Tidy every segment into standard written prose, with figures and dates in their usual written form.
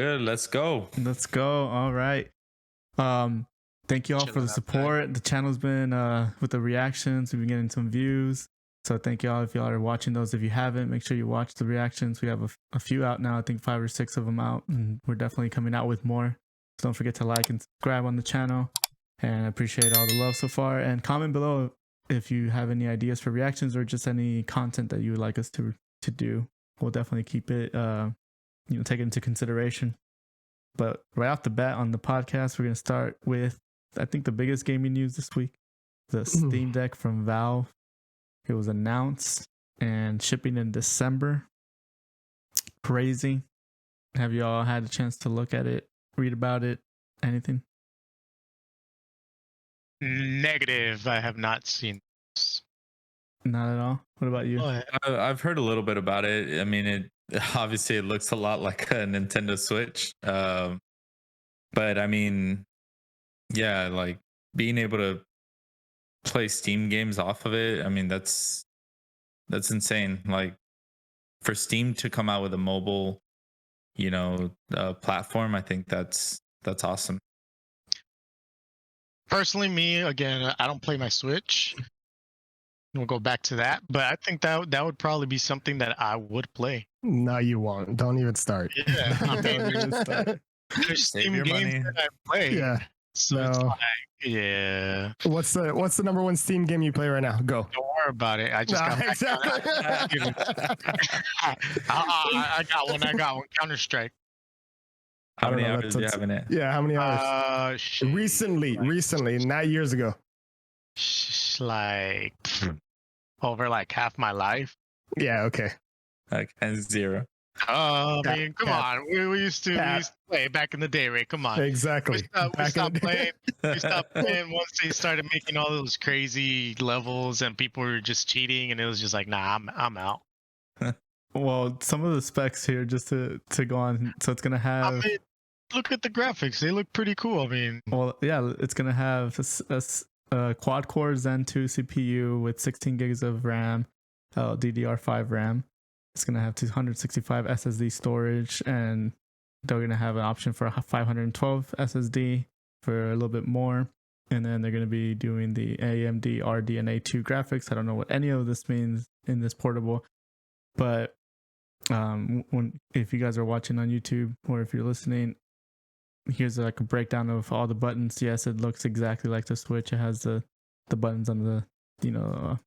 good. Let's go. Let's go. All right. Thank you all for the support. The channel's been with the reactions. We've been getting some views. So thank you all. If y'all are watching those, if you haven't, make sure you watch the reactions. We have a few out now. I think 5 or 6 of them out, and we're definitely coming out with more. So don't forget to like and subscribe on the channel. And I appreciate all the love so far. And comment below if you have any ideas for reactions or just any content that you would like us to do. We'll definitely keep it, take it into consideration. But right off the bat on the podcast, we're going to start with, I think, the biggest gaming news this week. The Steam Deck from Valve. It was announced and shipping in December. Crazy. Have you all had a chance to look at it, read about it, anything? Negative. I have not seen this. Not at all. What about you? I've heard a little bit about it. I mean, it looks a lot like a Nintendo Switch. But I mean, yeah, like being able to play Steam games off of it. I mean, that's insane. Like for Steam to come out with a mobile, platform, I think that's awesome. Personally, me, again, I don't play my Switch. We'll go back to that, but I think that would probably be something that I would play. No, you won't. Don't even start. Yeah, I mean, Don't even start. there's Save Steam your games money. that I play. Yeah. So No. it's like, yeah. What's the number one Steam game you play right now? Go. Don't worry about it. I just got back exactly. I got one. Counter-Strike. How I don't many know, hours do you have in it? Yeah, how many hours? Shit, Recently, not years ago. like over like half my life. Yeah, okay. Like, and 0. I Cap, mean, come cap. on. We used to play back in the day, Ray. Come on. Exactly. We stopped day. playing. We stopped playing once they started making all those crazy levels and people were just cheating, and it was just like, nah, I'm out. Well, some of the specs here, just to go on. So it's going to have... I mean, look at the graphics. They look pretty cool. I mean... Well, yeah, it's going to have a quad-core Zen 2 CPU with 16 gigs of RAM, DDR5 RAM. It's going to have 265 SSD storage, and they're going to have an option for a 512 SSD for a little bit more. And then they're going to be doing the AMD RDNA 2 graphics. I don't know what any of this means in this portable, but if you guys are watching on YouTube or if you're listening, here's like a breakdown of all the buttons. Yes, it looks exactly like the Switch. It has the buttons on the the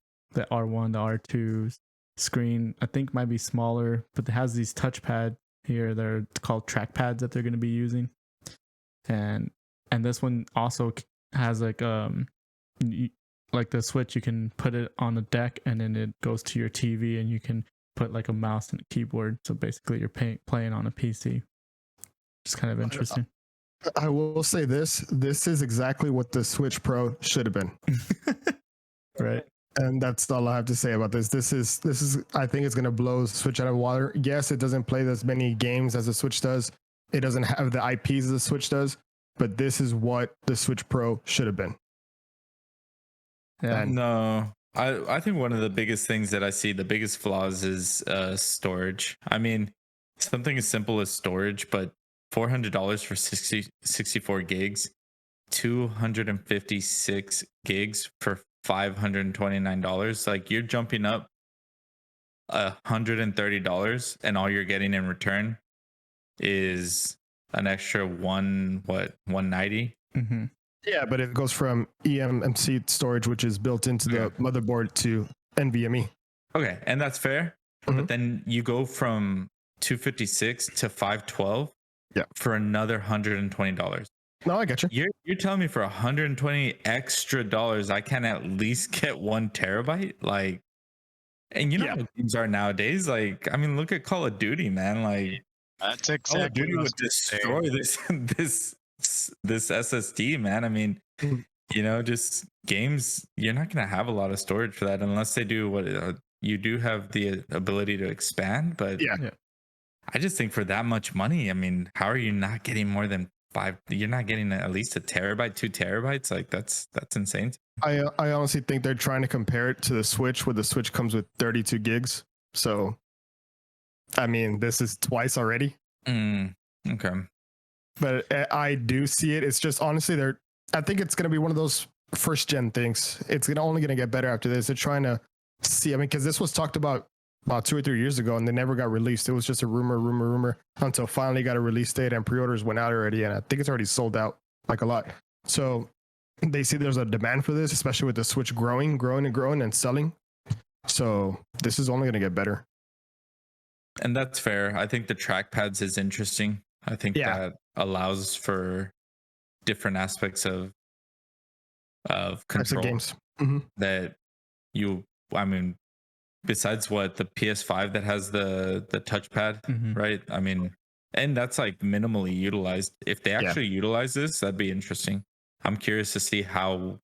R1, the R2 screen. I think might be smaller, but it has these touchpad here. They're called trackpads that they're going to be using, and this one also has like the Switch. You can put it on a deck, and then it goes to your TV, and you can put like a mouse and a keyboard. So basically, you're playing on a PC. It's kind of interesting. I will say this is exactly what the Switch Pro should have been. Right. And that's all I have to say about this. This is I think it's going to blow the Switch out of water. Yes, it doesn't play as many games as the Switch does. It doesn't have the IPs the Switch does, but this is what the Switch Pro should have been. Yeah. No, I think one of the biggest things that I see, the biggest flaws is storage. I mean, something as simple as storage, but $400 for 64 gigs, 256 gigs for $529. Like, you're jumping up $130, and all you're getting in return is an extra 190. Mm-hmm. Yeah, but it goes from eMMC storage, which is built into the motherboard, to NVMe. Okay, and that's fair. But then you go from 256 to 512 for another $120. No, I get you. You're telling me for $120 extra dollars, I can at least get 1 terabyte? Like, and you know how things are nowadays. Like, I mean, look at Call of Duty, man. Like, That's Call of exactly Duty what I would was gonna destroy this SSD, man. I mean, just games. You're not gonna have a lot of storage for that unless they do what you do have the ability to expand. But I just think for that much money, I mean, how are you not getting more than 5? You're not getting at least a terabyte, 2 terabytes. Like, that's insane. I honestly think they're trying to compare it to the Switch, where the Switch comes with 32 gigs. So, I mean, this is twice already. Okay. But I do see it. It's just honestly, I think it's going to be one of those first gen things. It's only going to get better after this. They're trying to see. I mean, because this was talked about 2 or 3 years ago, and they never got released. It was just a rumor until finally got a release date, and pre-orders went out already, and I think it's already sold out like a lot. So they see there's a demand for this, especially with the Switch growing and selling. So this is only going to get better. And that's fair. I think the trackpads is interesting. I think that allows for different aspects of control games that I mean, besides what the PS5 that has the touchpad, right? I mean, and that's like minimally utilized. If they actually utilize this, that'd be interesting. I'm curious to see how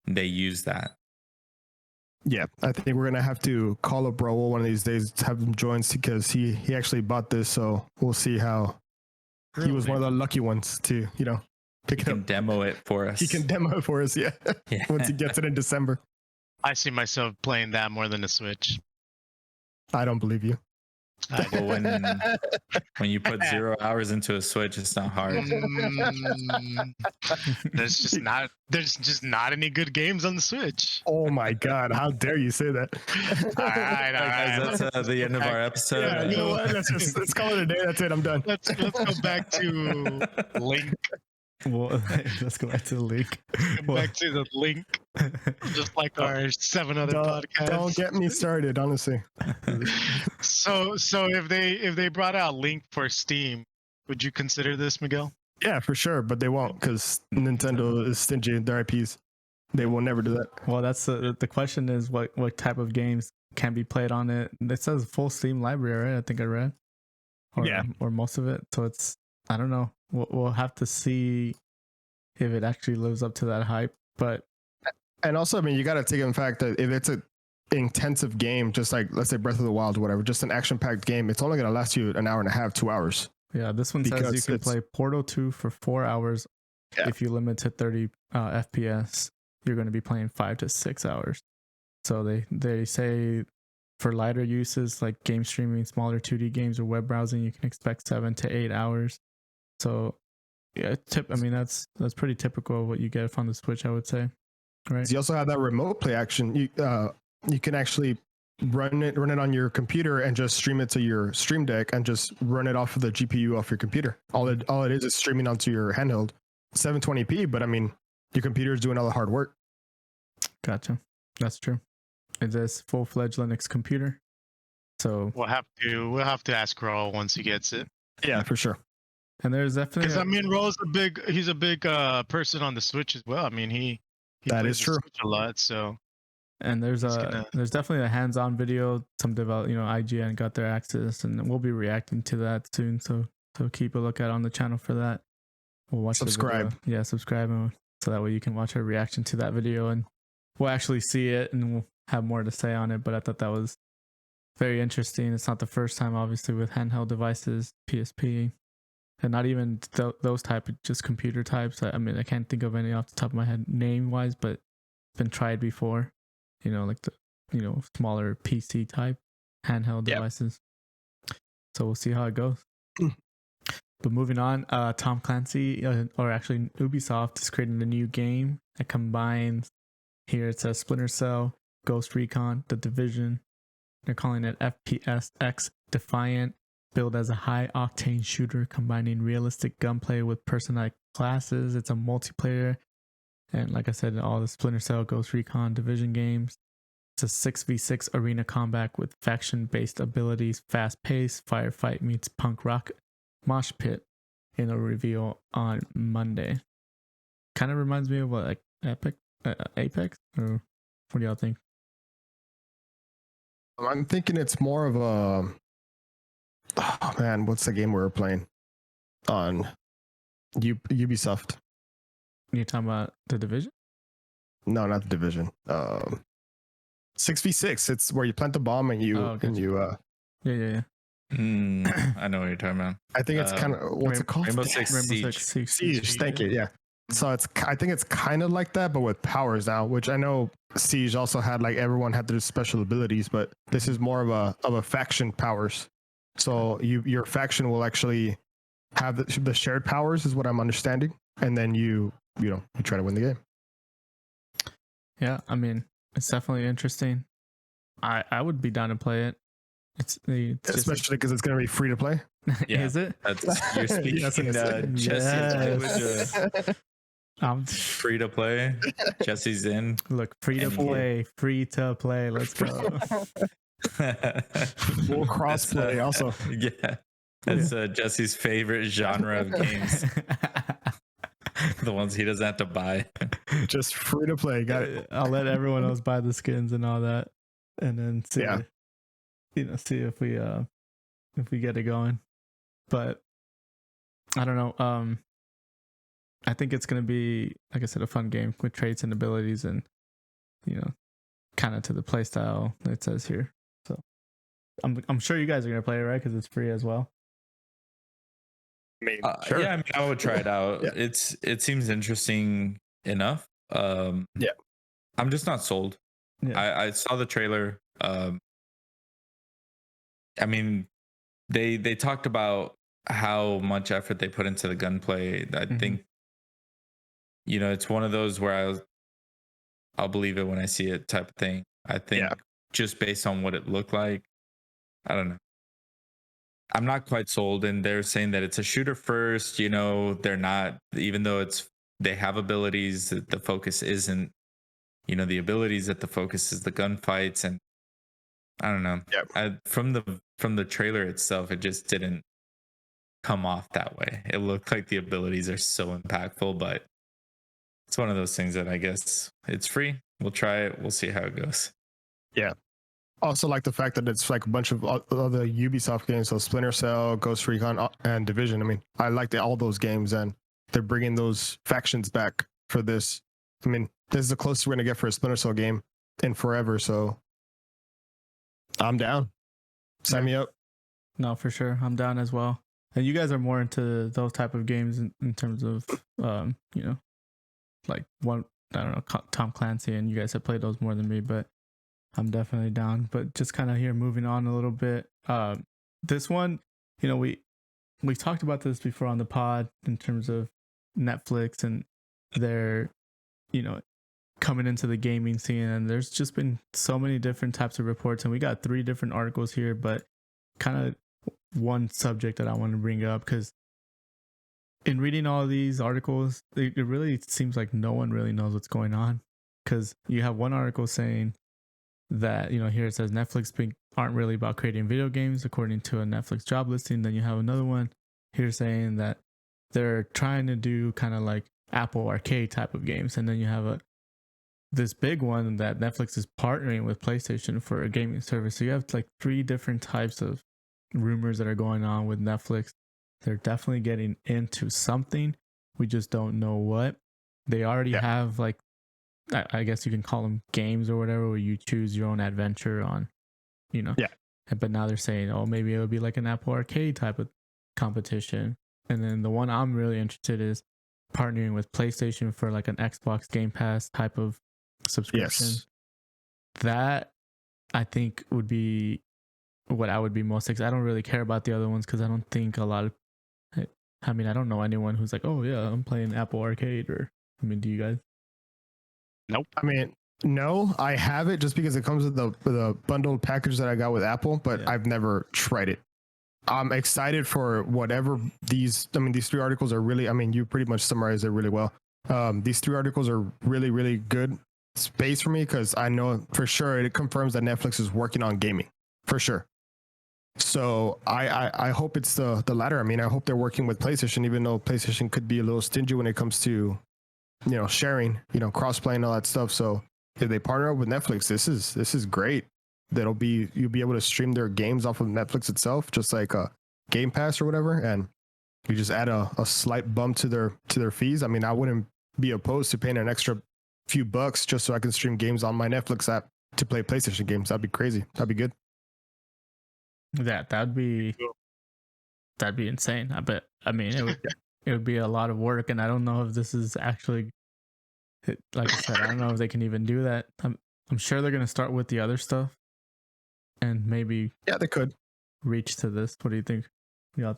they use that. Yeah, I think we're gonna have to call up Raul one of these days to have him join because he actually bought this, so we'll see how he was one of the lucky ones to pick it up. Demo it for us. He can demo it for us, yeah. Once he gets it in December. I see myself playing that more than the Switch. I don't believe you. Well, when you put 0 hours into a Switch, it's not hard. There's just not any good games on the Switch. Oh my God! How dare you say that? All right, guys, that's the end of our episode. Yeah, you know what? Let's call it a day. That's it. I'm done. Let's go back to Link. Well, let's go back to the link. Back to the Link. Just like our 7 other podcasts. Don't get me started, honestly. So if they brought out Link for Steam, would you consider this, Miguel? Yeah, for sure, but they won't because Nintendo is stingy in their IPs. They will never do that. Well, that's the question is what type of games can be played on it. It says full Steam library, right? I think I read. Or most of it. So it's, I don't know. We'll have to see if it actually lives up to that hype. But and also, I mean, you got to take in fact that if it's an intensive game, just like let's say Breath of the Wild or whatever, just an action-packed game, it's only going to last you an hour and a half, 2 hours. Yeah, this one says you can play Portal 2 for 4 hours. Yeah. If you limit to 30 FPS, you're going to be playing 5 to 6 hours. So they say for lighter uses like game streaming, smaller 2D games, or web browsing, you can expect 7 to 8 hours. So yeah, I mean that's pretty typical of what you get from the Switch, I would say. Right. You also have that remote play action. You can actually run it on your computer and just stream it to your Stream Deck and just run it off of the GPU off your computer. All it is streaming onto your handheld, 720p. But I mean, your computer is doing all the hard work. Gotcha. That's true. It's a full-fledged Linux computer. So we'll have to ask Raul once he gets it. Yeah, for sure. And there's definitely because I mean, Raul's he's a big person on the Switch as well. I mean, he that is true a lot. So and there's definitely a hands-on video. Some IGN got their access, and we'll be reacting to that soon. So keep a look out on the channel for that. We'll watch subscribe. Subscribe, so that way you can watch our reaction to that video, and we'll actually see it, and we'll have more to say on it. But I thought that was very interesting. It's not the first time, obviously, with handheld devices, PSP, and not even those type, just computer types. I mean, I can't think of any off the top of my head name-wise, but it's been tried before. Like the smaller PC type handheld devices. So we'll see how it goes. But moving on, Tom Clancy, or actually Ubisoft, is creating a new game that combines. Here it says Splinter Cell, Ghost Recon, The Division. They're calling it FPS X Defiant, billed as a high-octane shooter combining realistic gunplay with personalized classes. It's a multiplayer. And like I said, all the Splinter Cell, Ghost Recon, Division games. It's a 6v6 arena combat with faction-based abilities, fast-paced, firefight meets punk rock mosh pit in a reveal on Monday. Kind of reminds me of what, like Apex? Or what do y'all think? I'm thinking it's more of a... Oh man, what's the game we were playing on Ubisoft? You're talking about The Division? No, not The Division. 6v6. It's where you plant the bomb and you Yeah. I know what you're talking about. I think it's kind of what's it called? Rainbow Six Siege. Thank you. Yeah. So I think it's kind of like that, but with powers now. Which I know Siege also had, like, everyone had their special abilities, but this is more of a faction powers. So your faction will actually have the shared powers, is what I'm understanding, and then you try to win the game. Yeah, I mean, it's definitely interesting. I would be down to play it. It's just, Especially because it's going to be free to play. Yeah. is it? You're speaking Yes, Jesse's language. I'm Free to play. Jesse's in. look free to play, free to play. Let's go. Full crossplay also. Yeah. That's Jesse's favorite genre of games. The ones he doesn't have to buy. Just free to play. Got it. I'll let everyone else buy the skins and all that, and then see, Yeah. see if we get it going. But I don't know. I think it's gonna be, like I said, a fun game with traits and abilities, and kind of to the play style it says here. So I'm sure you guys are gonna play it, right? Because it's free as well. Sure. Yeah, I mean, I would try it out. Yeah. It seems interesting enough. Yeah. I'm just not sold. Yeah. I saw the trailer. I mean, they talked about how much effort they put into the gunplay. I think, it's one of those where I'll believe it when I see it type of thing. I think just based on what it looked like, I don't know. I'm not quite sold, and they're saying that it's a shooter first. They're not, even though they have abilities. The focus isn't, the abilities. That the focus is the gunfights, and I don't know. From the trailer itself, it just didn't come off that way. It looked like the abilities are so impactful, but it's one of those things that I guess it's free. We'll try it. We'll see how it goes. Yeah. Also, like the fact that it's like a bunch of other Ubisoft games, so Splinter Cell, Ghost Recon, and Division. I mean, I liked all those games, and they're bringing those factions back for this. I mean, this is the closest we're gonna get for a Splinter Cell game in forever. So, I'm down. Sign me up. No, for sure, I'm down as well. And you guys are more into those type of games in terms of, like one, I don't know, Tom Clancy, and you guys have played those more than me, but I'm definitely down. But just kind of here moving on a little bit. This one, we talked about this before on the pod in terms of Netflix and their, coming into the gaming scene. And there's just been so many different types of reports, and we got 3 different articles here, but kind of one subject that I want to bring up, because in reading all of these articles, it really seems like no one really knows what's going on. Because you have one article saying that, here it says Netflix aren't really about creating video games according to a Netflix job listing. Then you have another one here saying that they're trying to do kind of like Apple Arcade type of games. And then you have this big one that Netflix is partnering with PlayStation for a gaming service. So you have like 3 different types of rumors that are going on with Netflix. They're definitely getting into something. We just don't know what. They already have, like, I guess you can call them games or whatever, where you choose your own adventure on, But now they're saying, oh, maybe it would be like an Apple Arcade type of competition. And then the one I'm really interested in is partnering with PlayStation for like an Xbox Game Pass type of subscription. Yes. That I think would be what I would be most excited. I don't really care about the other ones because I don't think I don't know anyone who's like, oh yeah, I'm playing Apple Arcade, or do you guys? Nope. I mean, no, I have it just because it comes with the bundled package that I got with Apple, but I've never tried it. I'm excited for whatever these 3 articles are really, you pretty much summarized it really well. These 3 articles are really, really good space for me, because I know for sure it confirms that Netflix is working on gaming for sure. So I hope it's the latter. I hope they're working with PlayStation, even though PlayStation could be a little stingy when it comes to, sharing, crossplay and all that stuff. So if they partner up with Netflix, this is great. You'll be able to stream their games off of Netflix itself, just like a Game Pass or whatever, and you just add a slight bump to their fees. I wouldn't be opposed to paying an extra few bucks just so I can stream games on my Netflix app to play PlayStation games. That'd be crazy. That'd be good. That'd be insane. I bet. It would be a lot of work, and I don't know if this is actually, like I said, I don't know if they can even do that. I'm sure they're gonna start with the other stuff, and maybe they could reach to this. What do you think? Yeah.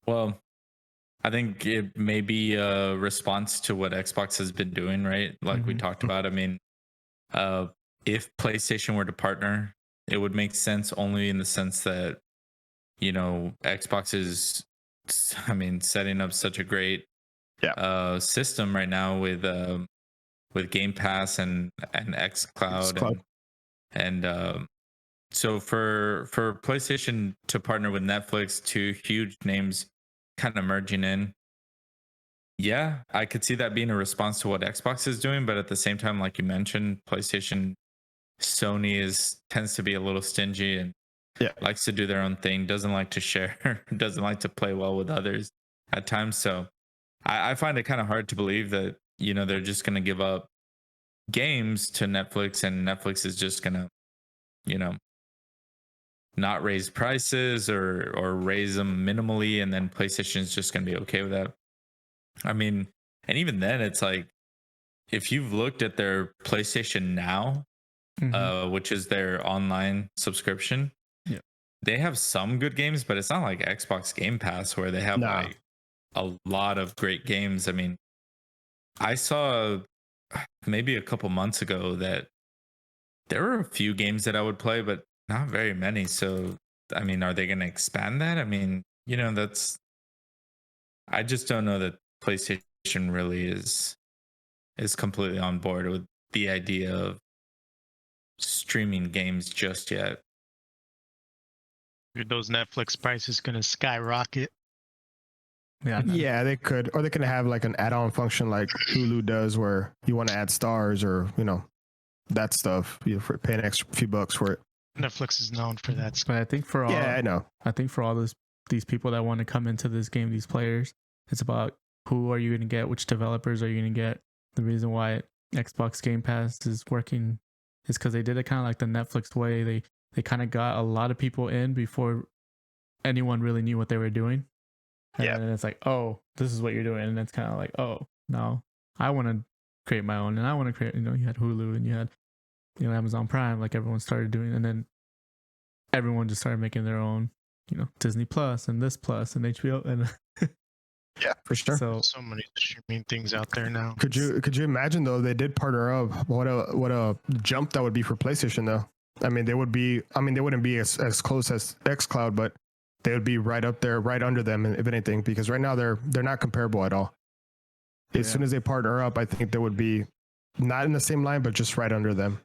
Well, I think it may be a response to what Xbox has been doing, right? Like we Mhm. talked about. I mean, uh, if PlayStation were to partner, it would make sense only in the sense that, Xbox is, I mean, setting up such a great Yeah. system right now with Game Pass and X Cloud Cloud. and so for PlayStation to partner with Netflix, two huge names kind of merging in. Yeah, I could see that being a response to what Xbox is doing, but at the same time, like you mentioned, PlayStation, Sony tends to be a little stingy and Yeah. likes to do their own thing, doesn't like to share, doesn't like to play well with others at times. So I find it kind of hard to believe that, they're just gonna give up games to Netflix and Netflix is just gonna, you know, not raise prices or raise them minimally, and then PlayStation is just gonna be okay with that. I mean, and even then it's like, if you've looked at their PlayStation Now, Mhm. which is their online subscription, Yeah. they have some good games, but it's not like Xbox Game Pass where they have Nah. like a lot of great games. I mean, I saw maybe a couple months ago that there were a few games that I would play, but not very many. So, I mean, are they going to expand that? I mean, I just don't know that PlayStation really is completely on board with the idea of streaming games just yet. Dude, those Netflix prices gonna skyrocket. Yeah. man. Yeah, they could, or they can have like an add-on function like Hulu does, where you want to add stars or that stuff. You pay an extra few bucks for it. Netflix is known for that. But I think for all, Yeah, I know. I think for all these people that want to come into this game, these players, it's about who are you going to get, which developers are you going to get. The reason why Xbox Game Pass is working is because they did it kind of like the Netflix way. They kind of got a lot of people in before anyone really knew what they were doing. And Yeah. then it's like, oh, this is what you're doing. And it's kind of like, oh, no, I want to create my own. And I want to create, you had Hulu and you had, Amazon Prime, like everyone started doing. And then everyone just started making their own, Disney Plus and this Plus and HBO. And Yeah, for sure. so, So many streaming things out there now. Could you imagine though, they did partner up? What a jump that would be for PlayStation though. I mean, they wouldn't be as close as xCloud, but they would be right up there, right under them, if anything, because right now they're not comparable at all. As Yeah. soon as they partner up, I think they would be not in the same line, but just right under them.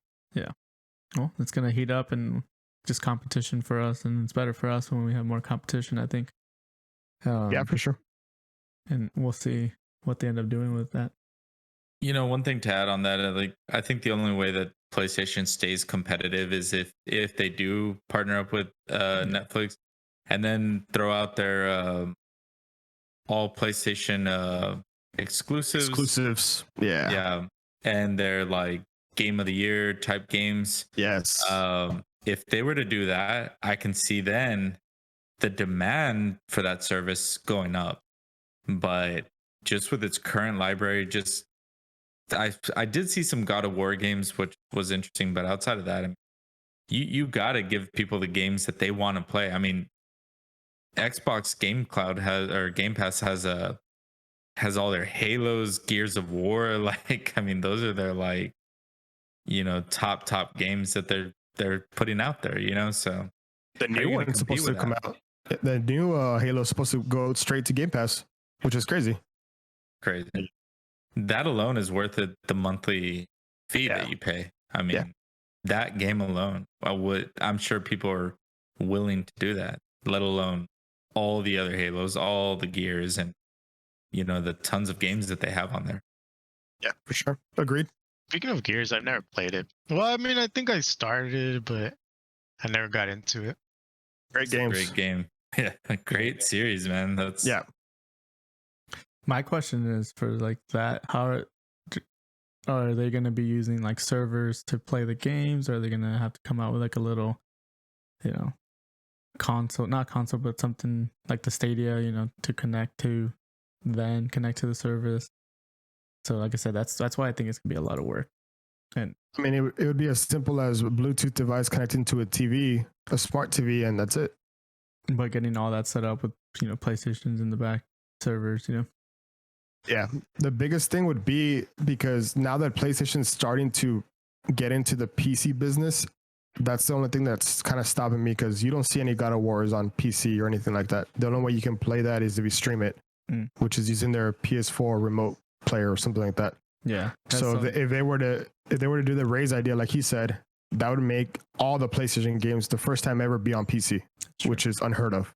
well, it's going to heat up and just competition for us. And it's better for us when we have more competition, I think. Yeah, for sure. And we'll see what they end up doing with that. One thing to add on that, I think the only way that PlayStation stays competitive is if they do partner up with Netflix and then throw out their all PlayStation exclusives. Yeah. Yeah, and they're like game of the year type games. Yes. If they were to do that, I can see then the demand for that service going up. But just with its current library, I did see some God of War games, which was interesting. But outside of that, I mean, you got to give people the games that they want to play. I mean, Xbox Game Pass has all their Halos, Gears of War. Like, I mean, those are their top games that they're putting out there. So the how are you new gonna one's compete supposed to with come that? out. The new Halo is supposed to go straight to Game Pass, which is crazy. Crazy. That alone is worth it. The monthly fee Yeah. that you pay. I mean, Yeah. that game alone, I'm sure people are willing to do that, let alone all the other Halos, all the Gears, and the tons of games that they have on there. Yeah, for sure. Agreed. Speaking of Gears, I've never played it. Well, I mean, I think I started it, but I never got into it. Great It's a games. great game. Yeah, a great series, man. That's Yeah. My question is for like that, how are they going to be using like servers to play the games? Or are they going to have to come out with like a little, console, not console, but something like the Stadia, to connect to the service. So like I said, that's why I think it's going to be a lot of work. And I mean, it would be as simple as a Bluetooth device connecting to a TV, a smart TV, and that's it. But getting all that set up with, PlayStations in the back, servers, Yeah, the biggest thing would be because now that PlayStation's starting to get into the PC business, that's the only thing that's kind of stopping me, because you don't see any God of Wars on PC or anything like that. The only way you can play that is if you stream it, which is using their PS4 remote player or something like that. Yeah. So if they were to do the Raze idea, like he said, that would make all the PlayStation games the first time ever be on PC, which is unheard of.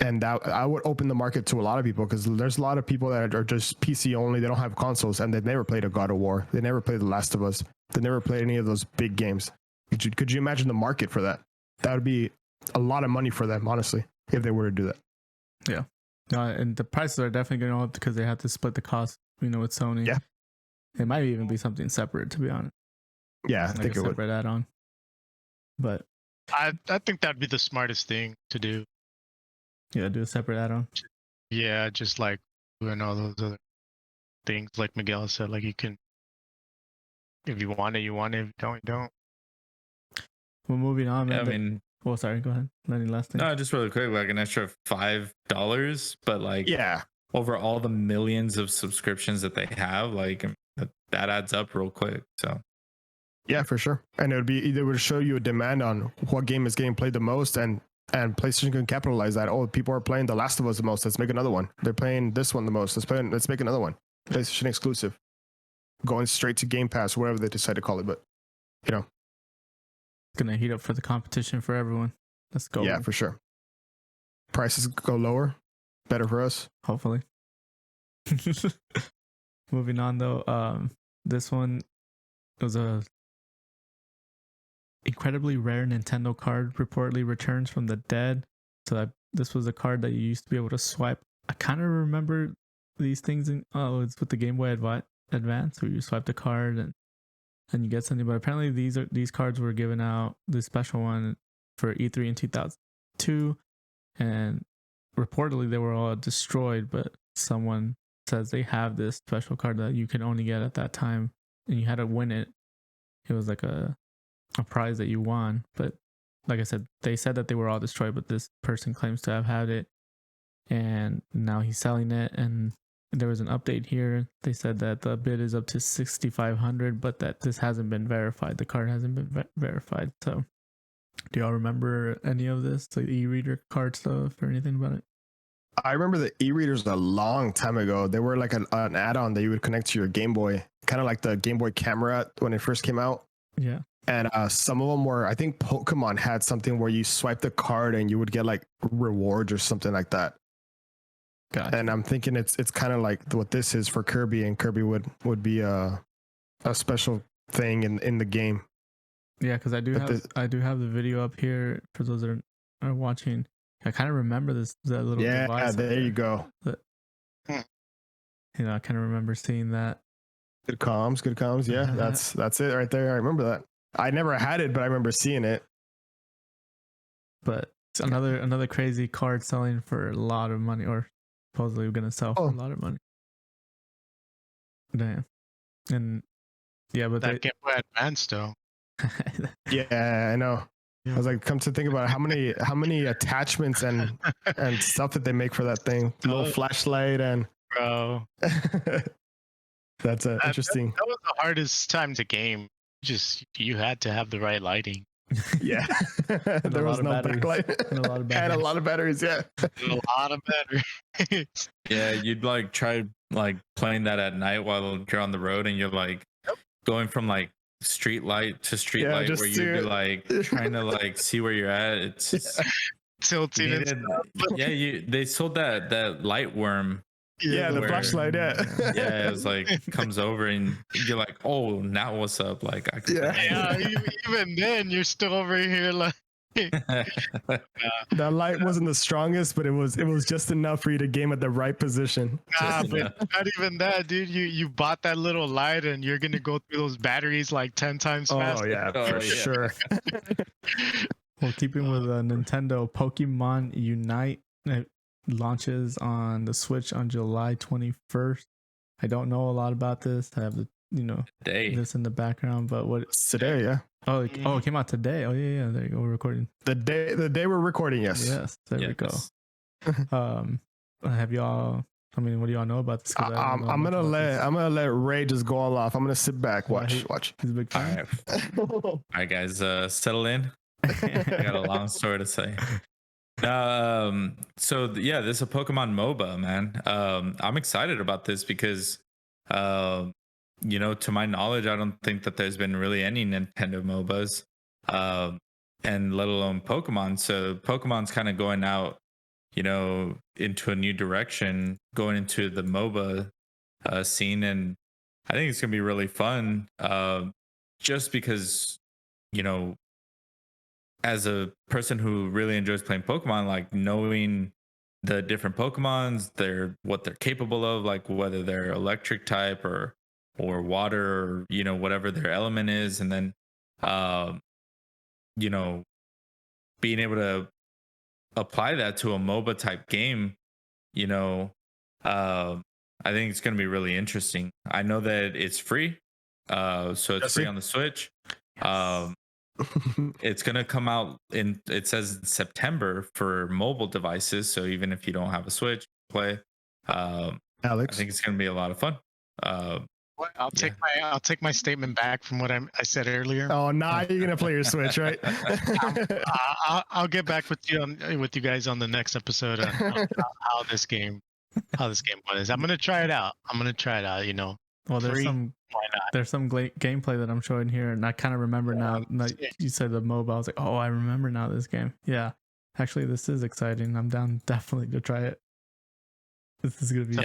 And that I would open the market to a lot of people, because there's a lot of people that are just PC only. They don't have consoles, and they've never played a God of War. They never played The Last of Us. They never played any of those big games. Could you imagine the market for that? That would be a lot of money for them, honestly, if they were to do that. Yeah. And the prices are definitely going up because they have to split the cost, with Sony. Yeah. It might even be something separate, to be honest. Yeah, I like think a it would. separate add-on. But I think that'd be the smartest thing to do. yeah, do a separate add-on. Yeah, just like doing all those other things, like Miguel said, like you can, if you want it, you want it. If you don't, you don't. Well, moving on, Yeah, man. I mean, Oh, sorry. Go ahead. Any last thing? no, just really quick, like an extra $5, but like Yeah, over all the millions of subscriptions that they have, like that adds up real quick. So yeah, for sure. And it would show you a demand on what game is getting played the most, and PlayStation can capitalize that. Oh, people are playing The Last of Us the most. Let's make another one. They're playing this one the most. Let's make another one. PlayStation exclusive, going straight to Game Pass, whatever they decide to call it. But It's gonna heat up for the competition for everyone. Let's go. yeah, for sure. Prices go lower, better for us. Hopefully. Moving on though, this one was a incredibly rare Nintendo card reportedly returns from the dead. So this was a card that you used to be able to swipe. I kind of remember these things it's with the Game Boy Advance, where you swipe the card and you get something. But apparently these cards were given out, this special one, for E3 in 2002, and reportedly they were all destroyed, but someone says they have this special card that you can only get at that time, and you had to win it. It was like a prize that you won, but like I said, they said that they were all destroyed, but this person claims to have had it, and now he's selling it. And there was an update here. They said that the bid is up to 6,500, but that this hasn't been verified. The card hasn't been verified. So do y'all remember any of this, like the e-reader card stuff or anything about it? I remember the e-readers a long time ago. They were like an add-on that you would connect to your Game Boy, kind of like the Game Boy camera when it first came out. Yeah. And some of them were, I think Pokemon had something where you swipe the card and you would get like rewards or something like that. Gotcha. And I'm thinking it's kind of like what this is for Kirby, and Kirby would be a special thing in the game. Yeah, because I do have the video up here for those that are watching. I kind of remember that little device. Yeah, there you go. But, I kind of remember seeing that. Good comms. Yeah, that's it right there. I remember that. I never had it, but I remember seeing it. But it's another crazy card selling for a lot of money, or supposedly going to sell for a lot of money. Damn. And yeah, but that Game Boy Advance though. Yeah, I know. I was like, come to think about it, how many attachments and stuff that they make for that thing. Little flashlight and bro. That's interesting. That was the hardest time to game. You had to have the right lighting. Yeah. There was no backlight. And a lot of batteries. And a lot of batteries, yeah. A lot of batteries. yeah, you'd like try like playing that at night while you're on the road, and you're like going from like street light to street light, where you'd be like trying to like see where you're at. It's just, tilting and stuff. Yeah, they sold that light worm. Yeah, the flashlight. Yeah, it was like comes over and you're like, oh, now what's up? Like, even then you're still over here like. That light wasn't the strongest, but it was just enough for you to game at the right position. But not even that, dude. You bought that little light and you're gonna go through those batteries like 10 times faster. Oh yeah, for sure. Well, keeping with Nintendo, Pokemon Unite launches on the Switch on July 21st. I don't know a lot about this. I have the Day. this in the background. But what? It's today, yeah. Oh, it came out today. Oh yeah, there you go. We're recording. The day we're recording, yes. Yes, there we go. Have y'all? I mean, what do y'all know about this? I'm gonna let Ray just go all off. I'm gonna sit back, watch. He's a big All fan. right. All right, guys, settle in. I got a long story to say. Yeah, this is a Pokemon MOBA, man. I'm excited about this because, to my knowledge, I don't think that there's been really any Nintendo MOBAs, and let alone Pokemon. So Pokemon's kind of going out, into a new direction, going into the MOBA scene, and I think it's gonna be really fun. Just because, as a person who really enjoys playing Pokemon, like knowing the different Pokemons, what they're capable of, like whether they're electric type or water, or whatever their element is, and then being able to apply that to a MOBA type game, I think it's going to be really interesting. I know that it's free, so it's free on the Switch. It's going to come out it says September for mobile devices. So even if you don't have a Switch, play. Alex, I think it's going to be a lot of fun. I'll take my statement back from what I said earlier. Oh, now you're gonna play your Switch, right? I'll get back with you guys on the next episode on how this game was. I'm gonna try it out. Well, Free, there's some gameplay that I'm showing here, and I kind of remember now. Like you said the MOBA, I was like, oh, I remember now this game. Yeah, actually, this is exciting. I'm down definitely to try it. This is gonna be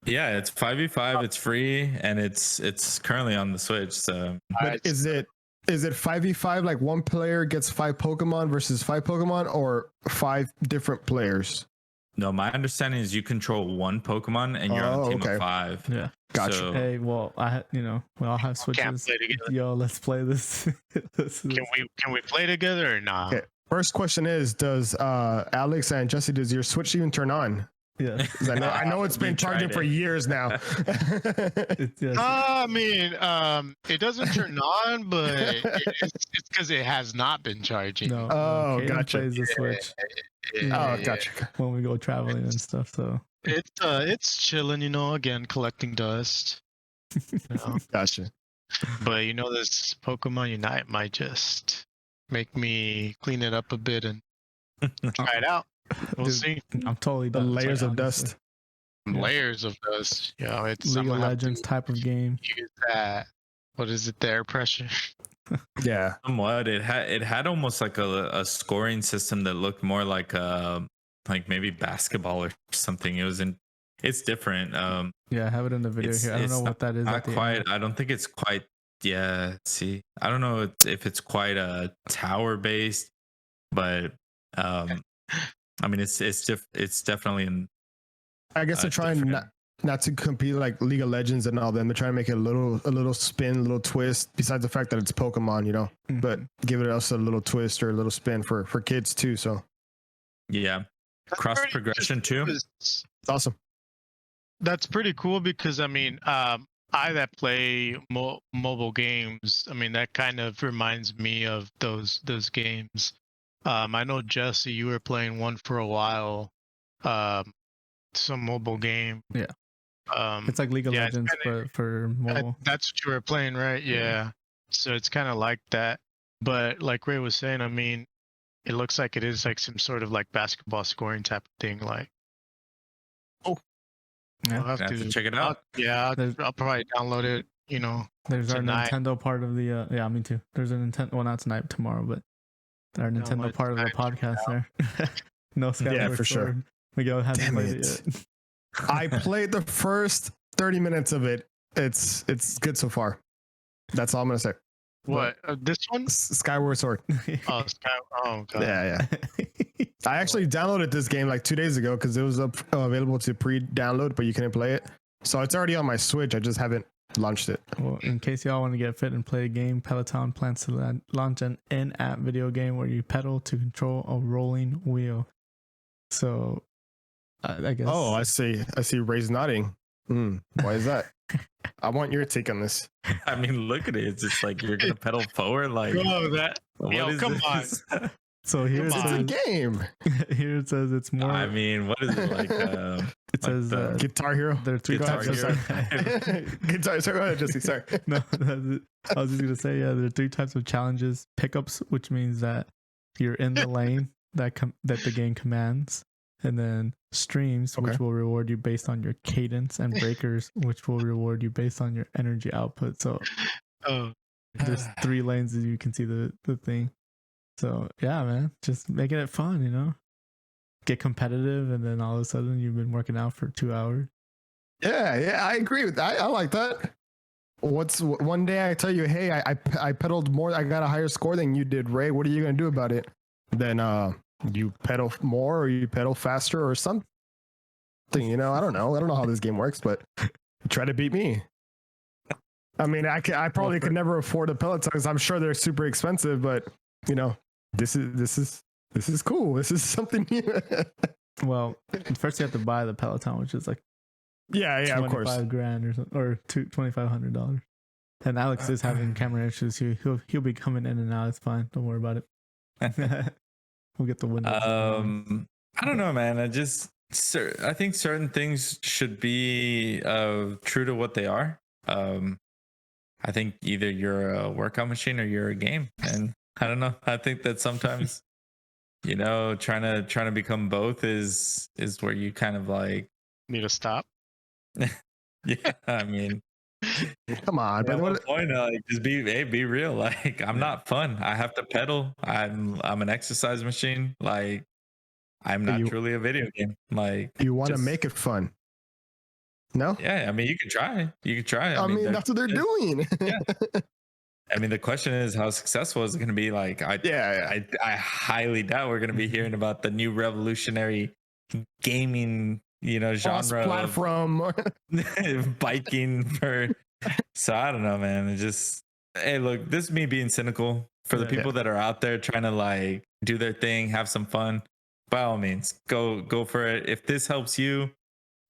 Yeah, it's 5v5. It's free, and it's currently on the Switch. So, but is it 5v5? Like one player gets 5 Pokemon versus 5 Pokemon, or 5 different players? No, my understanding is you control one Pokemon, and you're on a team of 5. Yeah, gotcha. So, hey, well, we all have Switches. Yo, let's play this. Can we play together or not? Okay. First question is, does Alex and Jesse, does your Switch even turn on? Yeah, I know it's been charging for years now. I mean, it doesn't turn on, but it's because it has not been charging. No, oh, gotcha. Plays the Switch. Oh, gotcha. When we go traveling and stuff, so it's chilling, again collecting dust. Gotcha. But this Pokemon Unite might just make me clean it up a bit and try it out. We'll see. I'm totally the done. layers of dust. Layers of dust. It's League of Legends type of game. Use that. What is it? The air pressure. Yeah. Somewhat. It had almost like a scoring system that looked more like maybe basketball or something. It's different. Yeah, I have it in the video here. I don't know what that is. Not quite. I don't think it's quite. Yeah. See, I don't know if it's quite a tower based, but I mean, it's definitely in. I guess they're trying not to compete like League of Legends and all them. They're trying to make it a little spin, a little twist. Besides the fact that it's Pokemon, Mm-hmm. but give it also a little twist or a little spin for kids too. So yeah, cross progression too. It's awesome. That's pretty cool because I mean, I that play mobile games. I mean, that kind of reminds me of those games. I know Jesse, you were playing one for a while. Some mobile game. Yeah. It's like League of Legends for mobile. That's what you were playing, right? Yeah. So it's kind of like that. But like Ray was saying, I mean, it looks like it is like some sort of like basketball scoring type of thing. Like, I'll have to check it out. I'll probably download it. There's tonight. our Nintendo part of the. Yeah, me too. There's a Nintendo. Well, not tonight, tomorrow, but our Nintendo part of the podcast there. No Skyward Yeah, for Sword. sure. Miguel hasn't played it yet. I played the first 30 minutes of it. It's good so far. That's all I'm gonna say. What? This one? Skyward Sword. Oh, oh god. Yeah. I actually downloaded this game like 2 days ago because it was available to pre-download, but you couldn't play it. So it's already on my Switch. I just haven't launched it. Well, in case y'all want to get fit and play a game, Peloton plans to launch an in-app video game where you pedal to control a rolling wheel. So, I guess. Oh, I see. Ray's nodding. Why is that? I want your take on this. I mean, look at it. It's just like you're gonna pedal forward. Like, Bro, that what yo, is come on. this? So here Come it It's a says, game. here it says it's more. I mean, what is it like? it like says the Guitar Hero. there are three Guitar types of Hero. Guitar. Sorry, go ahead, Jesse. Sorry. no, I was just gonna say there are three types of challenges: pickups, which means that you're in the lane that that the game commands, and then streams, which will reward you based on your cadence, and breakers, which will reward you based on your energy output. So Oh, there's 3 lanes as you can see the thing. So yeah, man, just making it fun, you know. Get competitive, and then all of a sudden you've been working out for 2 hours. Yeah, I agree with that. I like that. What's one day I tell you, hey, I pedaled more, I got a higher score than you did, Ray. What are you gonna do about it? Then you pedal more, or you pedal faster, or something. You know, I don't know how this game works, but try to beat me. I mean, I probably could never afford a Peloton because I'm sure they're super expensive, but you know, this is cool. This is something new. Well, first you have to buy the Peloton, which is like yeah, of course. $25,000 or something, or $2,500. And Alex is having camera issues. He'll be coming in and out. It's fine. Don't worry about it. We'll get the windows. I don't know, man. I think certain things should be true to what they are. I think either you're a workout machine or you're a game, and I don't know. I think that sometimes, you know, trying to become both is where you kind of like need to stop. yeah. I mean, come on, at but one point, like, just be real. Like, I'm not fun. I have to pedal. I'm an exercise machine. Like, I'm not truly a video game. Like, you want to make it fun. No? Yeah, I mean, you could try. I mean, that's what they're doing. Yeah. I mean, the question is, how successful is it going to be? Like, I highly doubt we're going to be hearing about the new revolutionary gaming, you know, genre platform of biking for. So I don't know, man. It just, hey, look, this is me being cynical for the people that are out there trying to like do their thing, have some fun. By all means, go for it. If this helps you,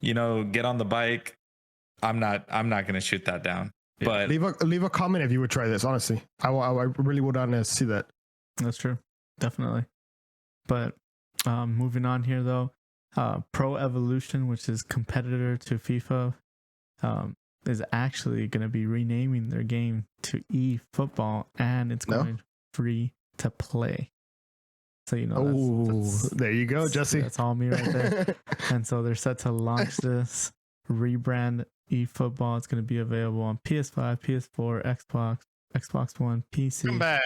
you know, get on the bike. I'm not going to shoot that down. But leave a comment if you would try this. Honestly, I really would want to see that. That's true, definitely. But moving on here though, Pro Evolution, which is competitor to FIFA, is actually going to be renaming their game to eFootball, and it's going free to play. So, you know, that's, there you go, Jesse. That's all me right there. And so they're set to launch this rebrand eFootball. It's going to be available on PS5, PS4, Xbox One, PC. Come back.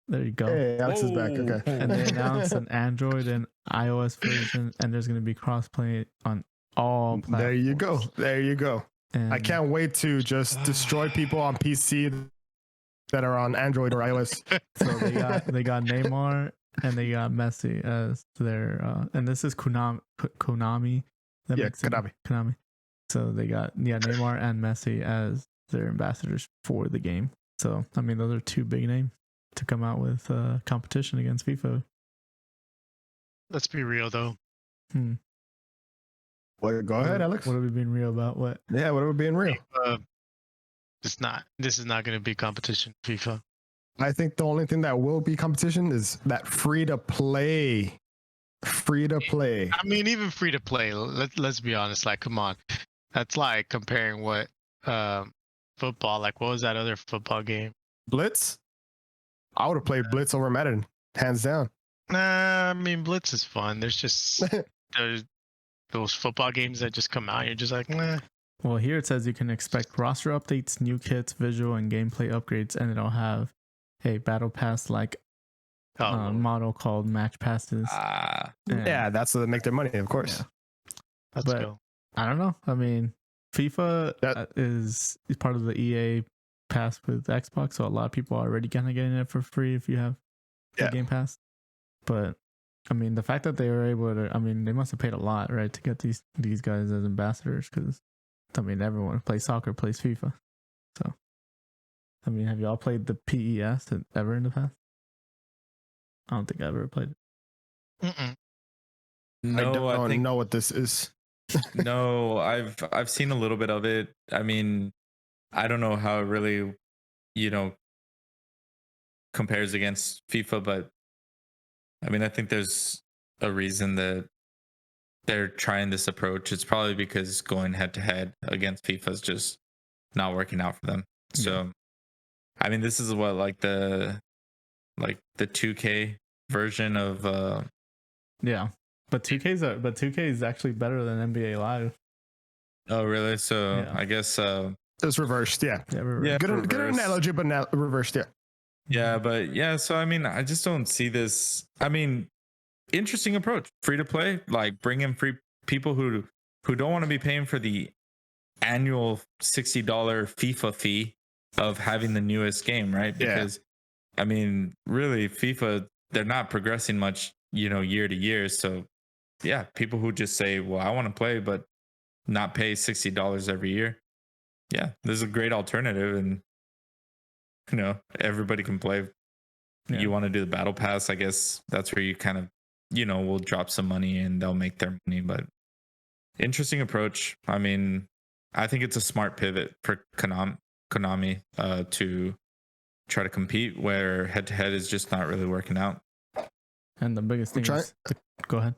There you go. Hey, Alex is back. Okay. And they announced an Android and iOS version, and there's going to be crossplay on all platforms. There you go. And I can't wait to just destroy people on PC that are on Android or iOS. So they got Neymar and they got Messi as their and this is Konami. Konami. So they got Neymar and Messi as their ambassadors for the game. So I mean, those are 2 big names to come out with competition against FIFA. Let's be real though. Well, go ahead, Alex. What are we being real about? What? Yeah, what are we being real? This is not going to be competition FIFA. I think the only thing that will be competition is that free to play. I mean, even free to play. Let's be honest. Like, come on, that's like comparing what football. Like, what was that other football game? Blitz. I would have played Blitz over Madden, hands down. Nah, I mean, Blitz is fun. There's just those football games that just come out. You're just like, nah. Well, here it says you can expect roster updates, new kits, visual and gameplay upgrades, and it'll have a battle pass like model called match passes. Yeah, that's to make their money, of course. Yeah. But cool. I don't know. I mean, FIFA is part of the EA pass with Xbox, so a lot of people are already kind of getting it for free if you have the Game Pass. But I mean, the fact that they were able to, I mean, they must have paid a lot, right, to get these guys as ambassadors, because I mean, everyone who plays soccer plays FIFA. So, I mean, have y'all played the PES ever in the past? I don't think I ever played it. Mm-mm. No, I don't know what this is. No, I've seen a little bit of it. I mean, I don't know how it really, you know, compares against FIFA, but I mean, I think there's a reason that they're trying this approach. It's probably because going head to head against FIFA is just not working out for them. So, I mean, this is what like the 2K version of Yeah, but 2K is actually better than NBA Live. Oh, really? So Yeah. I guess It's reversed. Yeah. Yeah, yeah, Good reverse. analogy, but now reversed. Yeah. Yeah, but yeah, so I mean, I just don't see this. I mean, interesting approach. Free to play, like bring in free people who don't want to be paying for the annual $60 FIFA fee of having the newest game, right? Yeah. Because I mean, really, FIFA, they're not progressing much, year to year. So yeah, people who just say, well, I want to play, but not pay $60 every year. Yeah, this is a great alternative, and everybody can play. Yeah. You want to do the battle pass, I guess that's where you kind of, will drop some money and they'll make their money. But interesting approach. I mean, I think it's a smart pivot for Konami to try to compete where head to head is just not really working out. And the biggest thing is go ahead.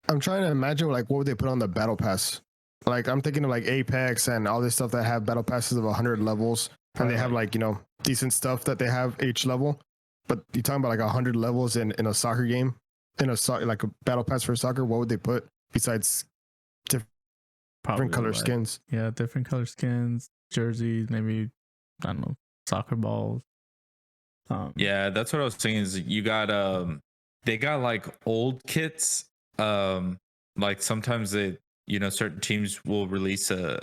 I'm trying to imagine like what would they put on the battle pass? Like I'm thinking of like Apex and all this stuff that have battle passes of 100 levels, and they have like decent stuff that they have each level. But you're talking about like 100 levels in a soccer game, like a battle pass for soccer. What would they put besides different color skins? Yeah, different color skins, jerseys, maybe I don't know, soccer balls. Yeah, that's what I was saying. Is you got they got like old kits. Like sometimes they certain teams will release an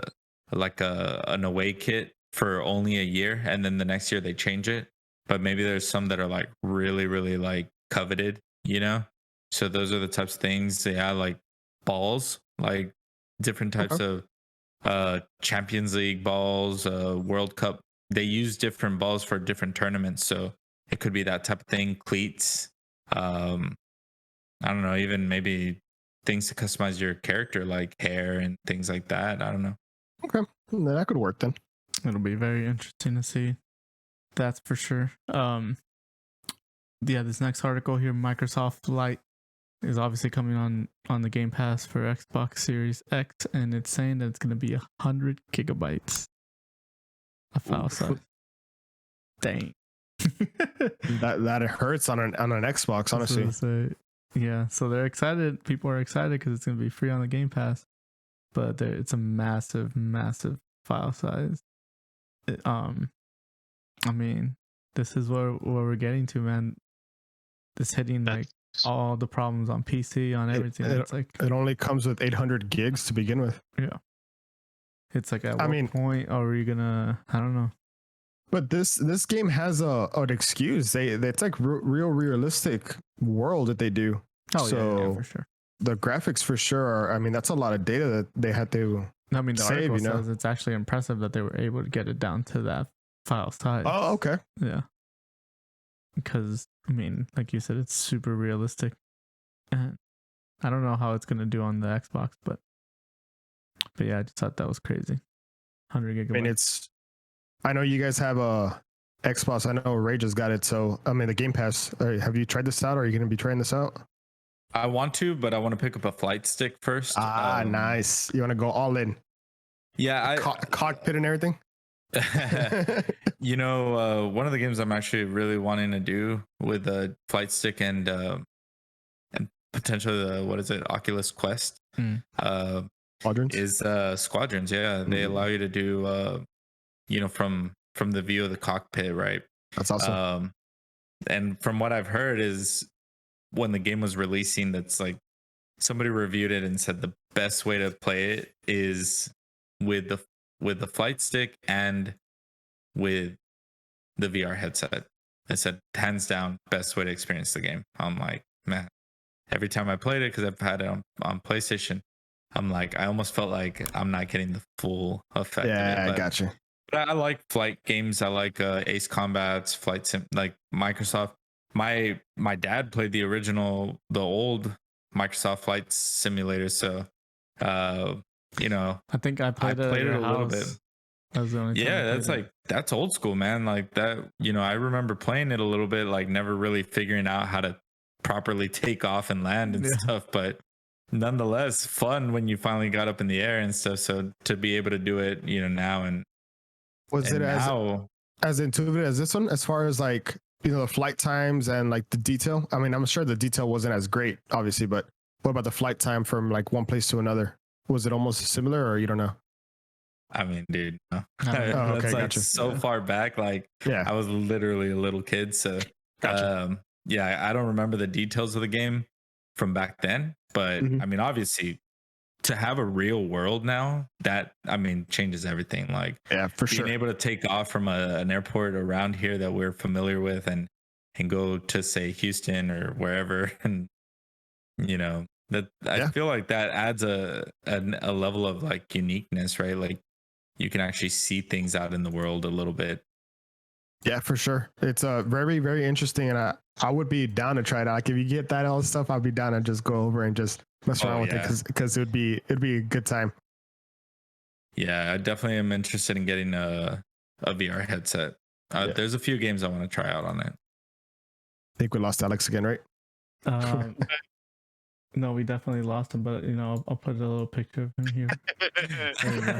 away kit for only a year, and then the next year they change it. But maybe there's some that are like really, really like coveted, So those are the types of things. They have like balls, like different types of Champions League balls, World Cup. They use different balls for different tournaments, so it could be that type of thing. Cleats, I don't know, even maybe things to customize your character, like hair and things like that. I don't know. Okay, that could work then. It'll be very interesting to see. That's for sure. Yeah, this next article here, Microsoft Lite is obviously coming on the Game Pass for Xbox Series X, and it's saying that it's going to be 100 gigabytes of file size. Dang. that hurts on an Xbox, honestly. Yeah, so they're excited. People are excited because it's going to be free on the Game Pass, but it's a massive, massive file size. I mean, this is where we're getting to, man. This hitting like all the problems on PC, on everything. It's like it only comes with 800 gigs to begin with. Yeah. It's like at what point are we gonna? I don't know. But this game has an excuse. It's like realistic world that they do. Oh so yeah, for sure. The graphics for sure are, I mean, that's a lot of data that they had to. I mean, the save, article says it's actually impressive that they were able to get it down to that file size. Oh, okay. Yeah. Because I mean, like you said, it's super realistic, and I don't know how it's gonna do on the Xbox, but yeah, I just thought that was crazy. 100 gigabytes. I mean, I know you guys have a Xbox. I know Ray just got it. So I mean, the Game Pass. Have you tried this out? Or are you going to be trying this out? I want to, but I want to pick up a flight stick first. Nice. You want to go all in? Yeah, cockpit and everything. One of the games I'm actually really wanting to do with a flight stick and potentially the Oculus Quest Squadrons is Squadrons. Yeah, they allow you to do from the view of the cockpit, right? That's awesome. And from what I've heard is when the game was releasing, that's like somebody reviewed it and said the best way to play it is with the flight stick and with the VR headset. I said hands down best way to experience the game. I'm like, man, every time I played it, because I've had it on PlayStation, I'm like, I almost felt like I'm not getting the full effect of it. I got you. But I like flight games. I like Ace Combat's Flight Sim, like Microsoft. My dad played the old Microsoft Flight Simulator, so You know, I think I played it at your a little bit. house. That was the only time I Yeah, played that's it. like that's old school, man. Like that, you know, I remember playing it a little bit, like never really figuring out how to properly take off and land and Yeah. stuff, but nonetheless fun when you finally got up in the air and stuff. So to be able to do it, you know, now Was and it now, as intuitive as this one, as far as like, you know, the flight times and like the detail? I mean, I'm sure the detail wasn't as great, obviously, but what about the flight time from like one place to another? Was it almost similar, or you don't know? I mean, dude, no. Oh, That's okay, like gotcha. so Yeah. far back. Like Yeah, I was literally a little kid. So, gotcha. yeah, I don't remember the details of the game from back then, but Mhm. I mean, obviously, to have a real world now, that I mean, changes everything. Like Yeah, for being sure. able to take off from an airport around here that we're familiar with and go to say Houston or wherever, and you know that I Yeah. feel like that adds a level of like uniqueness, right? Like you can actually see things out in the world a little bit. Yeah, for sure. It's very, very interesting, and I would be down to try it out. Like, if you get that all stuff, I'd be down to just go over and just mess around with yeah. it because it'd be a good time. Yeah, I definitely am interested in getting a VR headset. Yeah. There's a few games I want to try out on it. I think we lost Alex again, right? No, we definitely lost him, but you know, I'll put a little picture of him here.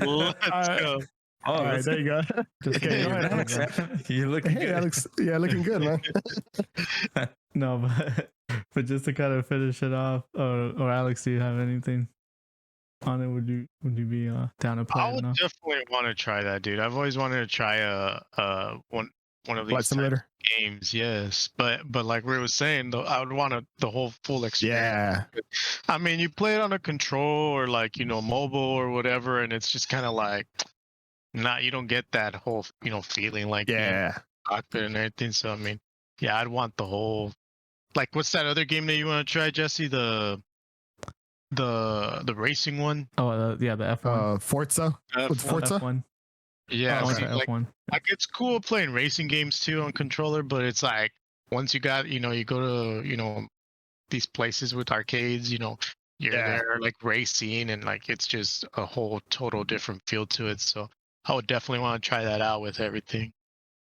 Let's go. Oh, All right, that's there you go. Just Okay, so go you ahead, know, Alex. You're looking Hey, good. Alex. Yeah, looking good, man. No, but just to kind of finish it off, or Alex, do you have anything on it? Would you be down to play I it would now? definitely want to try that, dude. I've always wanted to try one of Flight these types Simulator. of games. Yes, but like Ray was saying, though, I would want the whole full experience. Yeah, I mean, you play it on a control or like mobile or whatever, and it's just kind of like not you don't get that whole feeling like being yeah. cockpit and everything. So I mean, yeah, I'd want the whole like what's that other game that you want to try, Jesse? The racing one. Oh, yeah, the F1. Forza. With F1. Forza? F1. Yeah, I want see, to like F1. it's cool playing racing games too on controller, but it's like once you got you go to these places with arcades, you're Yeah. there like racing and like it's just a whole total different feel to it. So I would definitely want to try that out with everything.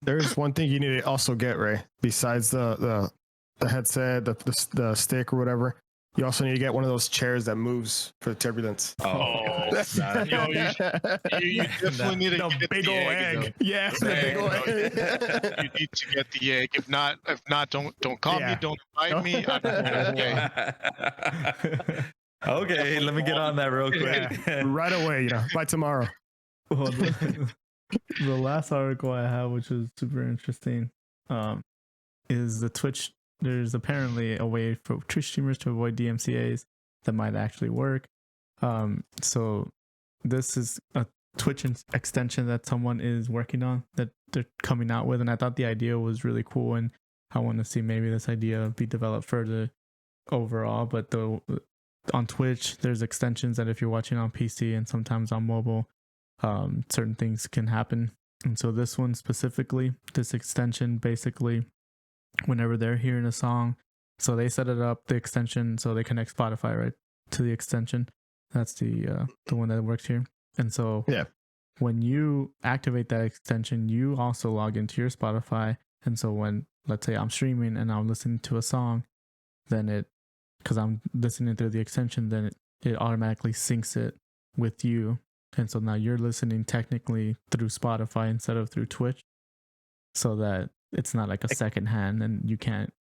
There's one thing you need to also get, Ray, besides the headset, the stick or whatever. You also need to get one of those chairs that moves for the turbulence. Oh, yo, you definitely need to the get big the old egg. egg. Yeah, the big old egg. You need to get the egg. If not, don't call Yeah. me. Don't invite me. I'm not gonna pay. Okay, let me get on that real quick. Yeah, right away, by tomorrow. Well, the last article I have, which is super interesting, is the Twitch. There's apparently a way for Twitch streamers to avoid DMCAs that might actually work. So this is a Twitch extension that someone is working on that they're coming out with, and I thought the idea was really cool, and I want to see maybe this idea be developed further overall. But on Twitch, there's extensions that if you're watching on PC and sometimes on mobile, certain things can happen. And so this one specifically, this extension basically, whenever they're hearing a song, so they set it up, the extension, so they connect Spotify right to the extension. That's the one that works here. And so yeah, when you activate that extension, you also log into your Spotify. And so when, let's say I'm streaming and I'm listening to a song, then because I'm listening through the extension, then it automatically syncs it with you. And so now you're listening technically through Spotify instead of through Twitch, so that it's not like a second hand and you can't.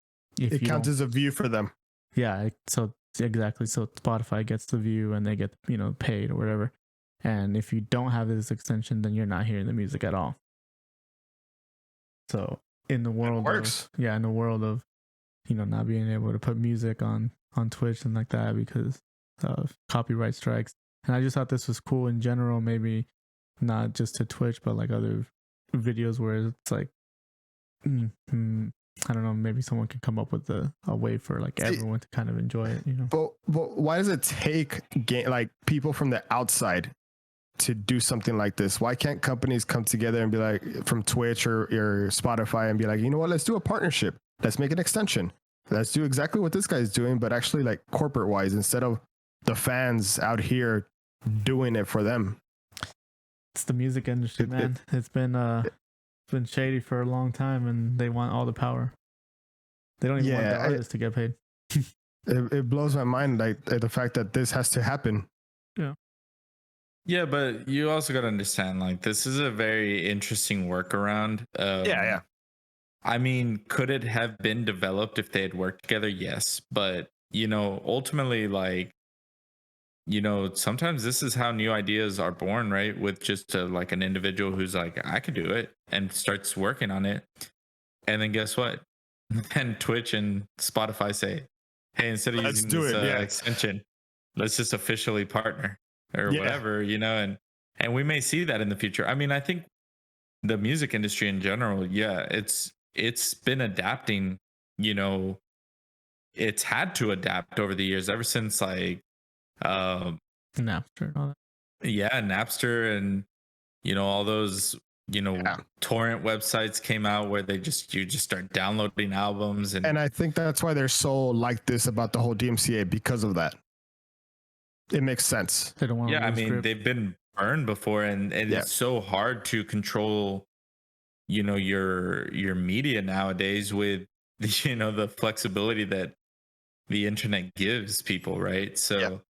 It counts as a view for them. Yeah. So exactly. So Spotify gets the view and they get, paid or whatever. And if you don't have this extension, then you're not hearing the music at all. So in the world in the world of, not being able to put music on Twitch and like that because of copyright strikes. And I just thought this was cool in general, maybe not just to Twitch, but like other videos where it's like, I don't know, maybe someone can come up with a way for like everyone to kind of enjoy it, But why does it take like people from the outside to do something like this? Why can't companies come together and be like, from Twitch or Spotify, and be like, you know what, let's do a partnership. Let's make an extension. Let's do exactly what this guy's doing, but actually like corporate wise, instead of the fans out here doing it for them. It's the music industry, man. It's been shady for a long time, and they want all the power. They don't even want the artists to get paid. It blows my mind, like the fact that this has to happen. Yeah, but you also got to understand, like, this is a very interesting workaround. Yeah. I mean, could it have been developed if they had worked together? Yes. But, you know, ultimately, like, you know, sometimes this is how new ideas are born, right? With just like an individual who's like, I could do it, and starts working on it. And then guess what? And Twitch and Spotify say, hey, instead of Let's using do this it, extension, let's just officially partner or whatever, you know, and we may see that in the future. I mean, I think the music industry in general, it's been adapting, you know, it's had to adapt over the years, ever since like Napster and all that. yeah, Napster, and you know, all those, you know, torrent websites came out where you just start downloading albums, and I think that's why they're so like this about the whole DMCA, because of that. It makes sense. They don't want to I mean, grip. they've been burned before, and it's so hard to control, you know, your media nowadays with, you know, the flexibility that the internet gives people, right? So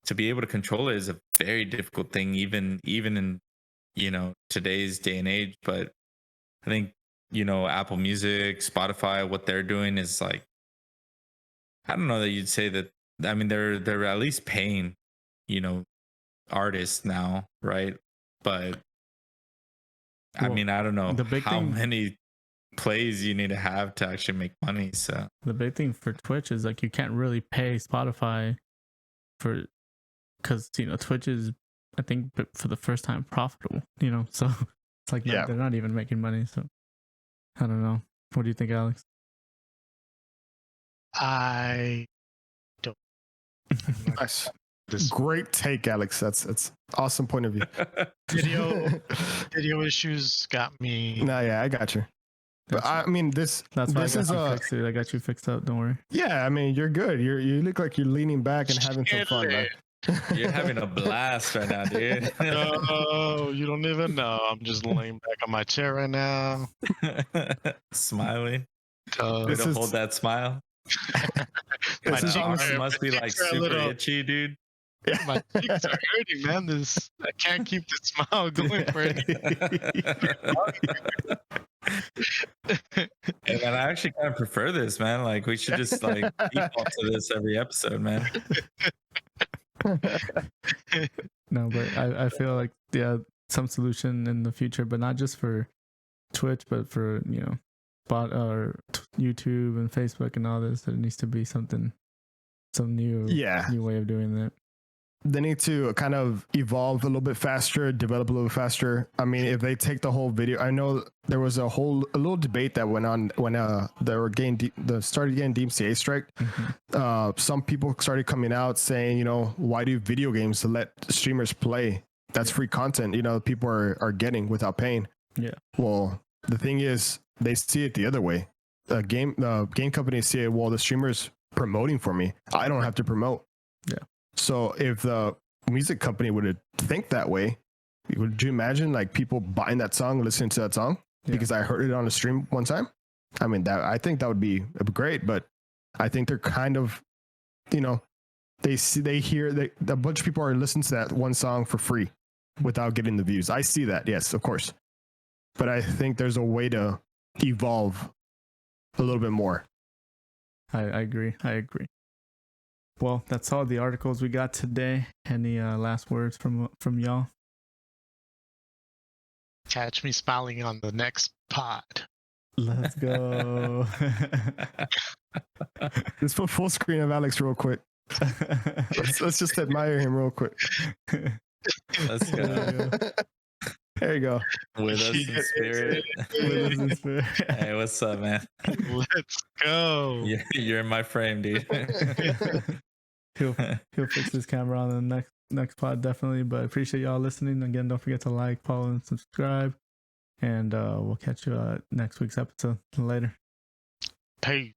to be able to control it is a very difficult thing, even in, you know, today's day and age. But I think, you know, Apple Music, Spotify, what they're doing is like, I don't know that you'd say that. I mean, they're at least paying, you know, artists now, right? But I mean, I don't know how many plays you need to have to actually make money. So the big thing for Twitch is like you can't really pay Spotify because, you know, Twitch is, I think, for the first time profitable, you know, so it's like they're not even making money. So I don't know. What do you think, Alex? I don't. Nice. Great take, Alex. That's awesome point of view. Video issues got me. No, yeah, I got you. But I mean, that's why I got you fixed it. I got you fixed up. Don't worry. Yeah, I mean, you're good. You look like you're leaning back and having some fun, man. You're having a blast right now, dude. No, you don't even know. I'm just laying back on my chair right now, smiling. Way to hold that smile. My cheeks must be like super itchy, dude. Yeah, my cheeks are hurting, man. I can't keep the smile going for it. Hey, man, I actually kind of prefer this, man. Like, we should just like default to this every episode, man. No, but I feel like some solution in the future, but not just for Twitch, but for, you know, YouTube and Facebook and all this. There needs to be some new way of doing that. They need to kind of evolve a little bit faster, develop a little faster. I mean, if they take the whole video, I know there was a little debate that went on when they were started getting DMCA strike. Mm-hmm. Some people started coming out saying, you know, why do video games to let streamers play? That's free content, you know, people are getting without paying. Yeah. Well, the thing is, they see it the other way. Game companies see it, well, the streamer's promoting for me. I don't have to promote. Yeah. So if the music company would think that way, would you imagine like people buying that song, listening to that song because I heard it on a stream one time? I mean, I think that would be great, but I think they're kind of, you know, they hear that a bunch of people are listening to that one song for free without getting the views. I see that. Yes, of course. But I think there's a way to evolve a little bit more. I agree. Well, that's all the articles we got today. Any last words from y'all? Catch me smiling on the next pod. Let's go. Let's put full screen of Alex real quick. let's just admire him real quick. Let's go. There you go. With us in spirit. Hey, what's up, man? Let's go. You're in my frame, dude. He'll fix his camera on the next pod, definitely. But appreciate y'all listening. Again, don't forget to like, follow, and subscribe. And we'll catch you next week's episode. Later. Peace.